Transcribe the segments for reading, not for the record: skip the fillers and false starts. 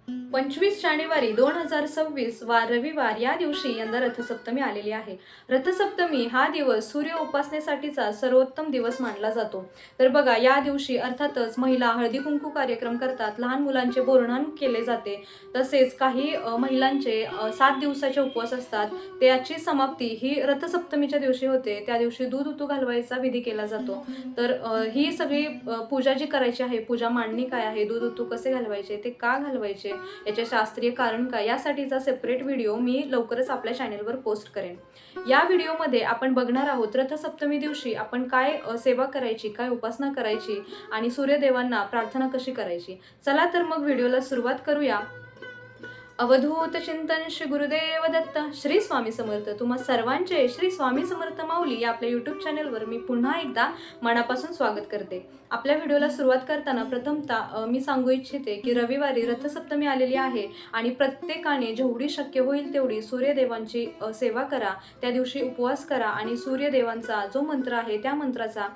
25 जानेवारी 2026 वार रविवार या दिवशी यंदा रथसप्तमी आलेली आहे. रथसप्तमी हा दिवस सूर्य उपासनेसाठीचा सर्वोत्तम दिवस मानला जातो. तर बघा, या दिवशी अर्थातच महिला हळदी कुंकू कार्यक्रम करतात, लहान मुलांचे बोरनान केले जाते. तसेच काही महिलांचे 7 दिवसाचे उपवास असतात. त्याची समाप्ती ही रथसप्तमीच्या दिवशी होते. त्या दिवशी दूध उतू घालवायचा विधी केला जातो. तर ही सगळी पूजा जी करायची आहे, पूजा मांडणी काय आहे, दूध उतू कसे घालवायचे, ते का घालवायचे, याचे शास्त्रीय कारण काय, यासाठीचा सेपरेट व्हिडिओ मी लवकरच आपल्या चॅनेलवर पोस्ट करेन. या व्हिडिओमध्ये आपण बघणार आहोत रथसप्तमी दिवशी आपण काय सेवा करायची, काय उपासना करायची आणि सूर्यदेवांना प्रार्थना कशी करायची. चला तर मग व्हिडिओला सुरुवात करूया. अवधूत चिंतन श्री गुरुदेव दत्त. श्री स्वामी समर्थ. तुम्हा सर्वांचे श्री स्वामी समर्थ माऊली या आपल्या यूट्यूब चॅनलवर मी पुन्हा एकदा मनापासून स्वागत करते. आपल्या व्हिडिओला सुरुवात करताना प्रथमतः मी सांगू इच्छिते की रविवारी रथसप्तमी आलेली आहे आणि प्रत्येकाने जेवढी शक्य होईल तेवढी सूर्यदेवांची सेवा करा. त्या दिवशी उपवास करा आणि सूर्यदेवांचा जो मंत्र आहे त्या मंत्राचा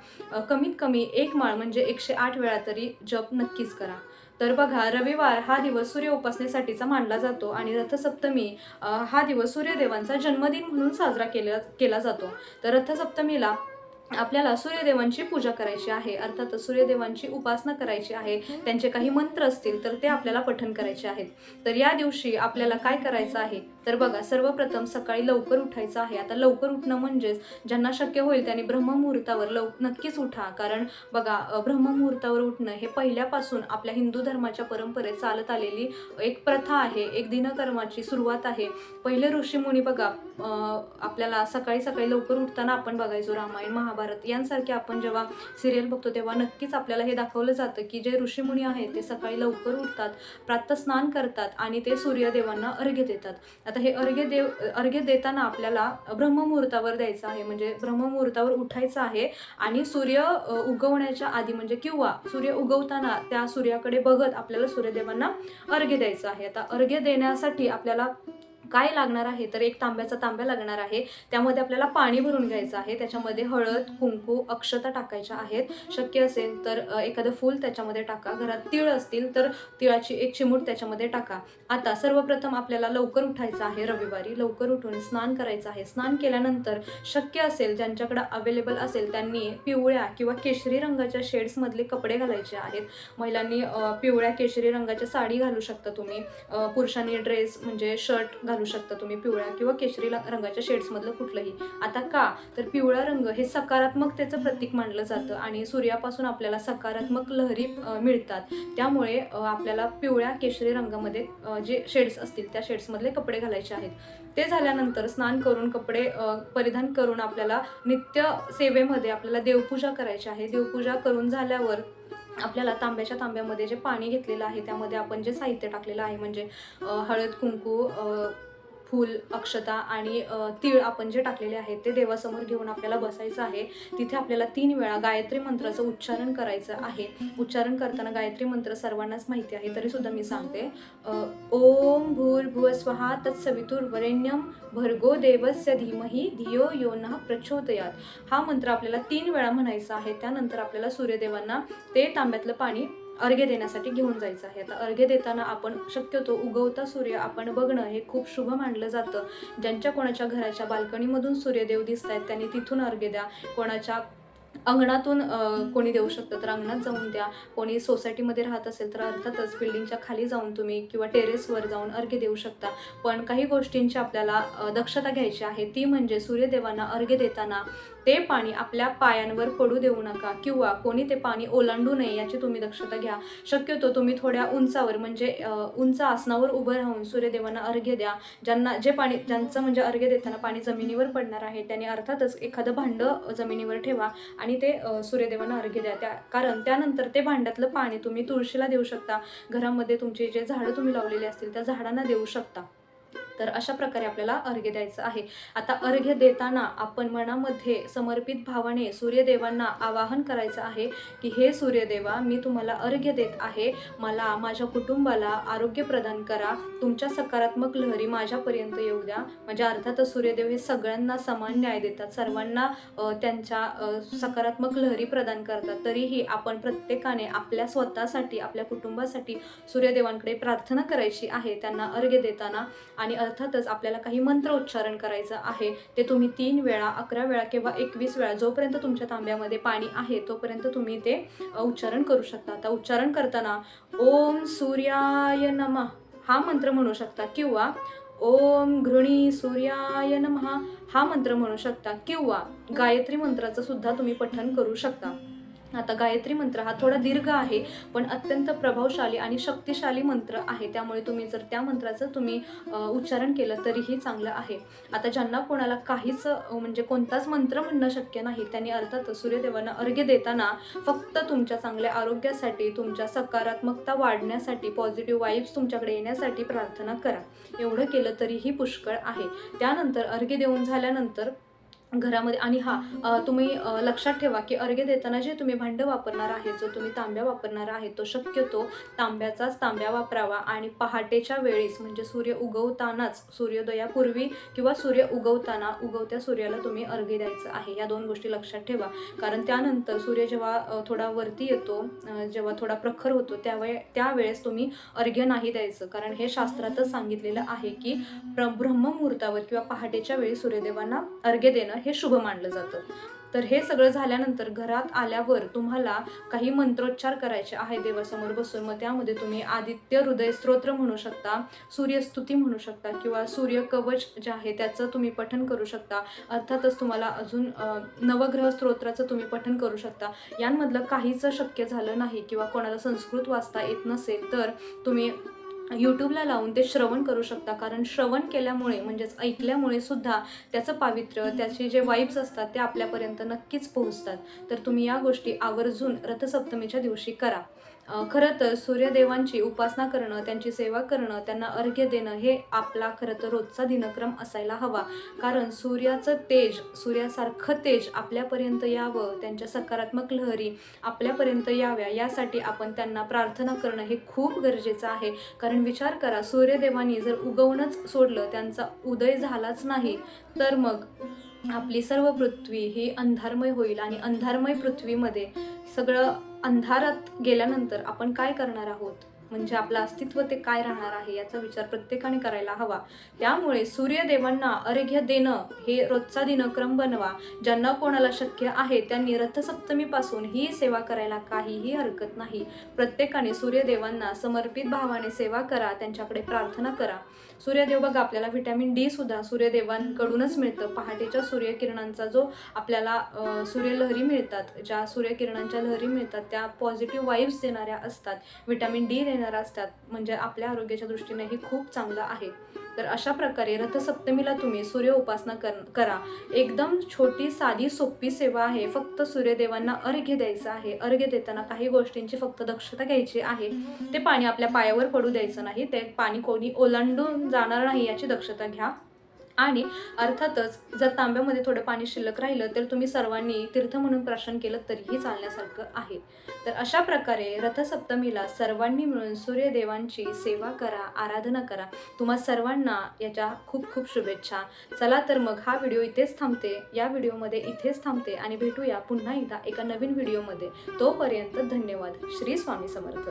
कमीत कमी 1 माळ म्हणजे 108 वेळा तरी जप नक्कीच करा. तर बघा, रविवार हा दिवस सूर्य उपासनेसाठीचा मानला जातो आणि रथसप्तमी हा दिवस सूर्यदेवांचा जन्मदिन म्हणून साजरा केला जातो. तर रथसप्तमीला आपल्याला सूर्यदेवांची पूजा करायची आहे, अर्थात सूर्यदेवांची उपासना करायची आहे. त्यांचे काही मंत्र असतील तर ते आपल्याला पठण करायचे आहेत. तर या दिवशी आपल्याला काय करायचं आहे, तर बघा, सर्वप्रथम सकाळी लवकर उठायचं आहे. आता लवकर उठणं म्हणजेच ज्यांना शक्य होईल त्यांनी ब्रह्ममुहूर्तावर नक्कीच उठा. कारण बघा, ब्रह्ममुहूर्तावर उठणं हे पहिल्यापासून आपल्या हिंदू धर्माच्या परंपरेत चालत आलेली एक प्रथा आहे, एक दिनकर्माची सुरुवात आहे. पहिले ऋषीमुनी बघा, आपल्याला सकाळी सकाळी लवकर उठताना आपण बघायचो रामायण महाभारत यांसारखे आपण जेव्हा सिरियल बघतो तेव्हा नक्कीच आपल्याला हे दाखवलं जातं की जे ऋषीमुनी आहेत ते सकाळी लवकर उठतात, प्रातःस्नान करतात आणि ते सूर्यदेवांना अर्घ्य देतात. आता हे अर्घ्य देताना आपल्याला ब्रह्ममुहूर्तावर द्यायचं आहे, म्हणजे ब्रह्ममुहूर्तावर उठायचं आहे आणि सूर्य उगवण्याच्या आधी म्हणजे किंवा सूर्य उगवताना त्या सूर्याकडे बघत आपल्याला सूर्यदेवांना अर्घ्य द्यायचं आहे. आता अर्घ्य देण्यासाठी आपल्याला काय लागणार आहे, तर एक तांब्याचा तांब्या लागणार आहे. त्यामध्ये आपल्याला पाणी भरून घ्यायचं आहे. त्याच्यामध्ये हळद, कुंकू, अक्षता टाकायच्या आहेत. शक्य असेल तर एखादं फूल त्याच्यामध्ये टाका. घरात तीळ असतील तर तिळाची 1 चिमूट त्याच्यामध्ये टाका. आता सर्वप्रथम आपल्याला लवकर उठायचं आहे. रविवारी लवकर उठून स्नान करायचं आहे. स्नान केल्यानंतर शक्य असेल, ज्यांच्याकडे अवेलेबल असेल त्यांनी पिवळ्या किंवा केशरी रंगाच्या शेड्समधले कपडे घालायचे आहेत. महिलांनी पिवळ्या केशरी रंगाची साडी घालू शकता तुम्ही. पुरुषांनी ड्रेस म्हणजे शर्ट घालू शकता तुम्ही पिवळ्या किंवा केशरी रंगाच्या शेड्समधलं कुठलंही. आता का, तर पिवळा रंग हे सकारात्मकतेचं प्रतीक मानलं जातं आणि सूर्यापासून आपल्याला सकारात्मक लहरी मिळतात. त्यामुळे आपल्याला पिवळ्या केशरी रंगामध्ये जे शेड्स असतील त्या शेड्समधले कपडे घालायचे आहेत. ते झाल्यानंतर स्नान करून कपडे परिधान करून आपल्याला नित्य सेवेमध्ये आपल्याला देवपूजा करायची आहे. देवपूजा करून झाल्यावर आपल्याला तांब्याच्या तांब्यामध्ये जे पाणी घेतलेलं आहे त्यामध्ये आपण जे साहित्य टाकलेलं आहे म्हणजे हळद, कुंकू, फूल, अक्षता आणि तीळ आपण जे टाकलेले आहेत ते देवासमोर घेऊन आपल्याला बसायचं आहे. तिथे आपल्याला 3 वेळा गायत्री मंत्राचं उच्चारण करायचं आहे. उच्चारण करताना गायत्री मंत्र सर्वांनाच माहिती आहे तरी सुद्धा मी सांगते. ओम भूर्भुवः स्वः तत्सवितुर्वरेण्यं भर्गो देवस्य धीमहि धियो यो नः प्रचोदयात्. हा मंत्र आपल्याला 3 वेळा म्हणायचा आहे. त्यानंतर आपल्याला सूर्यदेवांना ते तांब्यातलं पाणी अर्घ्य देण्यासाठी घेऊन जायचं आहे. आता अर्घ्य देताना आपण शक्यतो उगवता सूर्य आपण बघणं हे खूप शुभ मानलं जातं. ज्यांच्या कोणाच्या घराच्या बाल्कनीमधून सूर्यदेव दिसत आहेत त्यांनी तिथून अर्घ्य द्या. कोणाच्या अंगणातून कोणी देऊ शकतं तर अंगणात जाऊन द्या. कोणी सोसायटीमध्ये राहत असेल तर अर्थातच बिल्डिंगच्या खाली जाऊन तुम्ही किंवा टेरेसवर जाऊन अर्घ्य देऊ शकता. पण काही गोष्टींची आपल्याला दक्षता घ्यायची आहे, ती म्हणजे सूर्यदेवांना अर्घ्य देताना ते पाणी आपल्या पायांवर पडू देऊ नका किंवा कोणी ते पाणी ओलांडू नये याची तुम्ही दक्षता घ्या. शक्यतो तुम्ही थोड्या उंचावर म्हणजे उंच आसनावर उभं राहून सूर्यदेवांना अर्घ्य द्या. ज्यांचं म्हणजे अर्घ्य देताना पाणी जमिनीवर पडणार आहे त्यांनी अर्थातच एखादं भांडं जमिनीवर ठेवा आणि ते सूर्यदेवांना अर्घ्य द्या. कारण त्यानंतर ते भांड्यातलं पाणी तुम्ही तुळशीला देऊ शकता. घरामध्ये तुमचे जे झाडं तुम्ही लावलेली असतील त्या झाडांना देऊ शकता. तर अशा प्रकारे आपल्याला अर्घ्य द्यायचं आहे. आता अर्घ्य देताना आपण मनामध्ये समर्पित भावाने सूर्यदेवांना आवाहन करायचं आहे की हे सूर्यदेवा, मी तुम्हाला अर्घ्य देत आहे. मला, माझ्या कुटुंबाला आरोग्य प्रदान करा. तुमच्या सकारात्मक लहरी माझ्यापर्यंत येऊ द्या. म्हणजे अर्थातच सूर्यदेव हे सगळ्यांना समान न्याय देतात, सर्वांना त्यांच्या सकारात्मक लहरी प्रदान करतात. तरीही आपण प्रत्येकाने आपल्या स्वतःसाठी, आपल्या कुटुंबासाठी सूर्यदेवांकडे प्रार्थना करायची आहे त्यांना अर्घ्य देताना. आणि अर्थातच आपल्याला काही मंत्र उच्चारण करायचं आहे. ते तुम्ही 3 वेळा, 11 वेळा किंवा 21 वेळा जोपर्यंत तुमच्या तांब्यामध्ये पाणी आहे तोपर्यंत तुम्ही ते उच्चारण करू शकता. आता उच्चारण करताना ओम सूर्याय नमः हा मंत्र म्हणू शकता, किंवा ओम घृणी सूर्याय नमः हा मंत्र म्हणू शकता, किंवा गायत्री मंत्राचं सुद्धा तुम्ही पठण करू शकता. आता गायत्री मंत्र हा थोडा दीर्घ आहे, पण अत्यंत प्रभावशाली आणि शक्तिशाली मंत्र आहे. त्यामुळे तुम्ही जर त्या मंत्राचं तुम्ही उच्चारण केलं तरीही चांगलं आहे. आता ज्यांना कोणाला काहीच म्हणजे कोणताच मंत्र म्हणणं शक्य नाही, त्यांनी अर्थात सूर्यदेवांना अर्घ्य देताना फक्त तुमच्या चांगल्या आरोग्यासाठी, तुमच्या सकारात्मकता वाढण्यासाठी, पॉझिटिव्ह वाईब्स तुमच्याकडे येण्यासाठी प्रार्थना करा. एवढं केलं तरीही पुष्कळ आहे. त्यानंतर अर्घ्य देऊन झाल्यानंतर घरामध्ये, आणि तुम्ही लक्षात ठेवा की अर्घ्य देताना जे तुम्ही भांडं वापरणार आहे, जो तुम्ही तांब्या वापरणार आहे, तो शक्यतो तांब्याचाच तांब्या वापरावा. आणि पहाटेच्या वेळेस म्हणजे सूर्य उगवतानाच, सूर्योदयापूर्वी किंवा सूर्य उगवताना, उगवत्या सूर्याला तुम्ही अर्घ्य द्यायचं आहे. या 2 गोष्टी लक्षात ठेवा. कारण त्यानंतर सूर्य जेव्हा थोडा वरती येतो, जेव्हा थोडा प्रखर होतो, त्यावेळेस तुम्ही अर्घ्य नाही द्यायचं. कारण हे शास्त्रातच सांगितलेलं आहे की ब्रह्ममुहूर्तावर किंवा पहाटेच्या वेळी सूर्यदेवांना अर्घ्य देणं हे शुभ मानलं जातं. तर हे सगळं झाल्यानंतर घरात आल्यावर तुम्हाला काही मंत्रोच्चार करायचे आहे देवासमोर बसून. मग त्यामध्ये तुम्ही आदित्य हृदय स्तोत्र म्हणू शकता, सूर्यस्तुती म्हणू शकता, किंवा सूर्यकवच जे आहे त्याचं तुम्ही पठण करू शकता. अर्थातच तुम्हाला अजून नवग्रह स्तोत्राचं तुम्ही पठण करू शकता. यांमधलं काहीच शक्य झालं नाही किंवा कोणाला संस्कृत वाचता येत नसेल तर तुम्ही यूट्यूबला लावून ते श्रवण करू शकता. कारण श्रवण केल्यामुळे म्हणजेच ऐकल्यामुळे सुद्धा त्याचं पावित्र्य, त्याचे जे वाईब्स असतात ते आपल्यापर्यंत नक्कीच पोहोचतात. तर तुम्ही या गोष्टी आवर्जून रथसप्तमीच्या दिवशी करा. खरं तर सूर्यदेवांची उपासना करणं, त्यांची सेवा करणं, त्यांना अर्घ्य देणं हे आपला खरं तर रोजचा दिनक्रम असायला हवा. कारण सूर्याचं तेज, सूर्यासारखं तेज आपल्यापर्यंत यावं, त्यांच्या सकारात्मक लहरी आपल्यापर्यंत याव्या, यासाठी आपण त्यांना प्रार्थना करणं हे खूप गरजेचं आहे. कारण विचार करा, सूर्यदेवांनी जर उगवणंच सोडलं, त्यांचा उदय झालाच नाही, तर मग आपली सर्व पृथ्वी ही अंधारमय होईल. आणि अंधारमय पृथ्वीमध्ये सगळं अंधारात गेल्यानंतर आपण काय करणार आहोत, म्हणजे आपलं अस्तित्व ते काय राहणार आहे याचा विचार प्रत्येकाने करायला हवा. त्यामुळे सूर्यदेवांना अर्घ्य देणं हे रोजचा दिनक्रम बनवा. ज्यांना कोणाला शक्य आहे त्यांनी रथसप्तमीपासून ही सेवा करायला काहीही हरकत नाही. प्रत्येकाने सूर्यदेवांना समर्पित भावाने सेवा करा, त्यांच्याकडे प्रार्थना करा. सूर्यदेव बघा, आपल्याला व्हिटॅमिन डी सुद्धा सूर्यदेवांकडूनच मिळतं. पहाटेच्या सूर्यकिरणांचा जो आपल्याला सूर्यलहरी मिळतात, ज्या सूर्यकिरणांच्या लहरी मिळतात त्या पॉझिटिव्ह वाईब्स देणाऱ्या असतात, व्हिटॅमिन डी देणाऱ्या असतात. म्हणजे आपल्या आरोग्याच्या दृष्टीने हे खूप चांगलं आहे. तर अशा प्रकारे रथसप्तमीला तुम्ही सूर्य उपासना करा. एकदम छोटी, साधी, सोपी सेवा आहे. फक्त सूर्यदेवांना अर्घ्य द्यायचं आहे. अर्घ्य देताना काही गोष्टींची फक्त दक्षता घ्यायची आहे. ते पाणी आपल्या पायावर पडू द्यायचं नाही, ते पाणी कोणी ओलांडून जाणार नाही याची दक्षता घ्या. आणि अर्थातच जर तांब्यामध्ये थोडं पाणी शिल्लक राहिलं तर तुम्ही सर्वांनी तीर्थ म्हणून प्राशन केलं तरीही चालण्यासारखं आहे. तर अशा प्रकारे रथसप्तमीला सर्वांनी मिळून सूर्यदेवांची सेवा करा, आराधना करा. तुम्हा सर्वांना याच्या खूप खूप शुभेच्छा. चला तर मग हा व्हिडिओ इथेच थांबते, या व्हिडिओमध्ये इथेच थांबते आणि भेटूया पुन्हा एकदा एका नवीन व्हिडिओमध्ये. तोपर्यंत धन्यवाद. श्री स्वामी समर्थ.